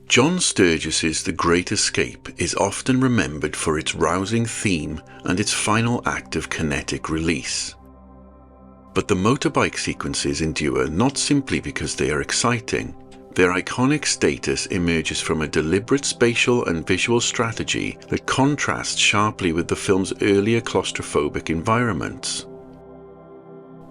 John Sturges's The Great Escape is often remembered for its rousing theme and its final act of kinetic release. But the motorbike sequences endure not simply because they are exciting. Their iconic status emerges from a deliberate spatial and visual strategy that contrasts sharply with the film's earlier claustrophobic environments.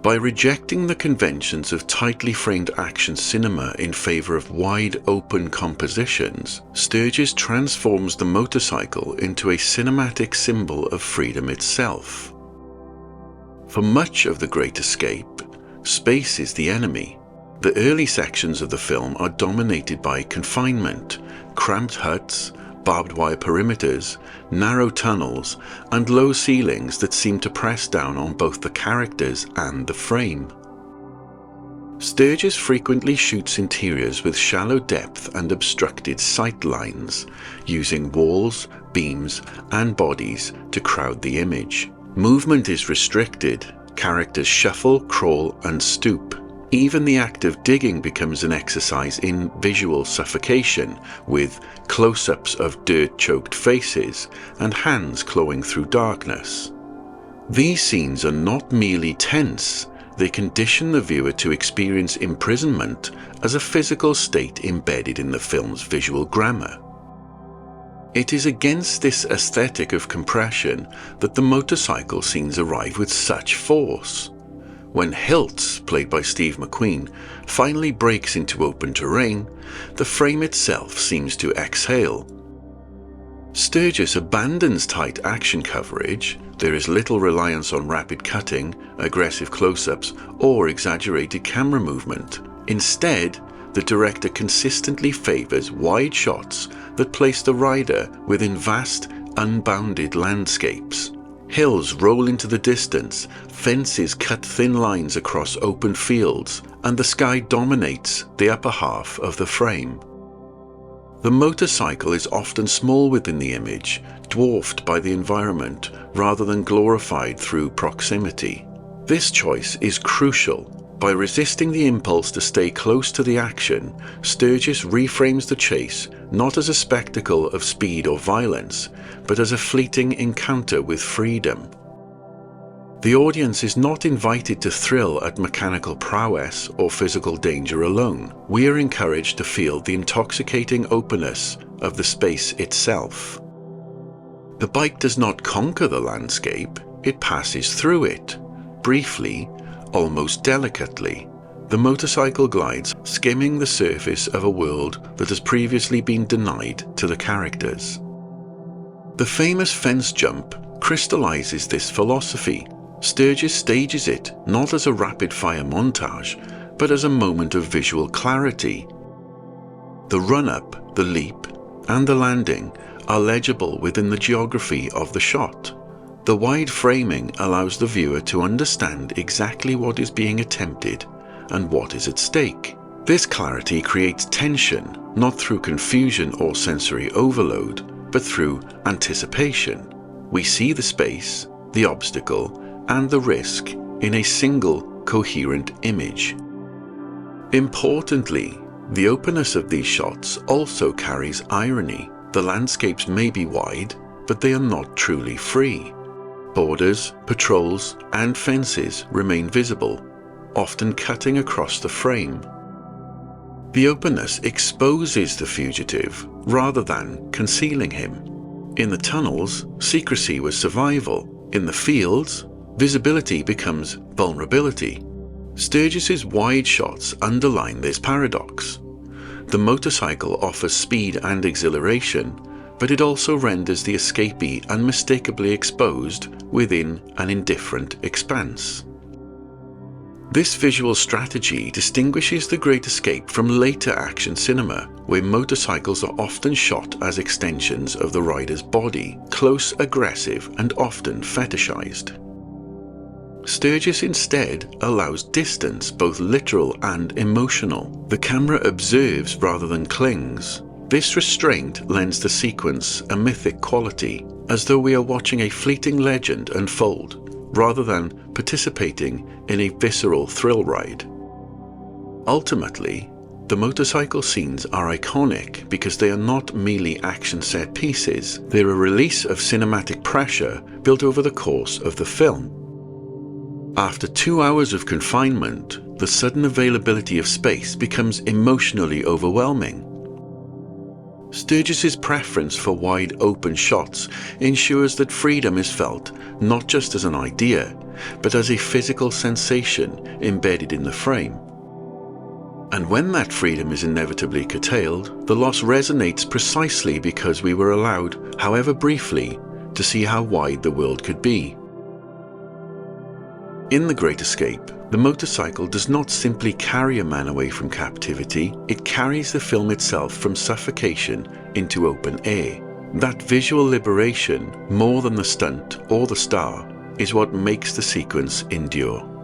By rejecting the conventions of tightly framed action cinema in favor of wide open compositions, Sturges transforms the motorcycle into a cinematic symbol of freedom itself. For much of The Great Escape, space is the enemy. The early sections of the film are dominated by confinement, cramped huts, barbed wire perimeters, narrow tunnels, and low ceilings that seem to press down on both the characters and the frame. Sturges frequently shoots interiors with shallow depth and obstructed sight lines, using walls, beams, and bodies to crowd the image. Movement is restricted. Characters shuffle, crawl, and stoop. Even the act of digging becomes an exercise in visual suffocation, with close-ups of dirt-choked faces and hands clawing through darkness. These scenes are not merely tense, they condition the viewer to experience imprisonment as a physical state embedded in the film's visual grammar. It is against this aesthetic of compression that the motorcycle scenes arrive with such force. When Hiltz, played by Steve McQueen, finally breaks into open terrain, the frame itself seems to exhale. Sturges abandons tight action coverage. There is little reliance on rapid cutting, aggressive close-ups, or exaggerated camera movement. Instead, the director consistently favors wide shots that place the rider within vast, unbounded landscapes. Hills roll into the distance, fences cut thin lines across open fields, and the sky dominates the upper half of the frame. The motorcycle is often small within the image, dwarfed by the environment rather than glorified through proximity. This choice is crucial. By resisting the impulse to stay close to the action, Sturges reframes the chase not as a spectacle of speed or violence, but as a fleeting encounter with freedom. The audience is not invited to thrill at mechanical prowess or physical danger alone. We are encouraged to feel the intoxicating openness of the space itself. The bike does not conquer the landscape, it passes through it, briefly, almost delicately. The motorcycle glides, skimming the surface of a world that has previously been denied to the characters. The famous fence jump crystallizes this philosophy. Sturges stages it not as a rapid-fire montage, but as a moment of visual clarity. The run-up, the leap, and the landing are legible within the geography of the shot. The wide framing allows the viewer to understand exactly what is being attempted and what is at stake. This clarity creates tension, not through confusion or sensory overload, but through anticipation. We see the space, the obstacle, and the risk in a single, coherent image. Importantly, the openness of these shots also carries irony. The landscapes may be wide, but they are not truly free. Borders, patrols, and fences remain visible, often cutting across the frame. The openness exposes the fugitive rather than concealing him. In the tunnels, secrecy was survival. In the fields, visibility becomes vulnerability. Sturges's wide shots underline this paradox. The motorcycle offers speed and exhilaration, but it also renders the escapee unmistakably exposed within an indifferent expanse. This visual strategy distinguishes The Great Escape from later action cinema, where motorcycles are often shot as extensions of the rider's body, close, aggressive, and often fetishized. Sturges instead allows distance, both literal and emotional. The camera observes rather than clings. This restraint lends the sequence a mythic quality, as though we are watching a fleeting legend unfold, rather than participating in a visceral thrill ride. Ultimately, The motorcycle scenes are iconic because they are not merely action set pieces, they're a release of cinematic pressure built over the course of the film. After 2 hours of confinement, the sudden availability of space becomes emotionally overwhelming. Sturges's preference for wide open shots ensures that freedom is felt not just as an idea, but as a physical sensation embedded in the frame. And when that freedom is inevitably curtailed, the loss resonates precisely because we were allowed, however briefly, to see how wide the world could be. In The Great Escape, the motorcycle does not simply carry a man away from captivity, it carries the film itself from suffocation into open air. That visual liberation, more than the stunt or the star, is what makes the sequence endure.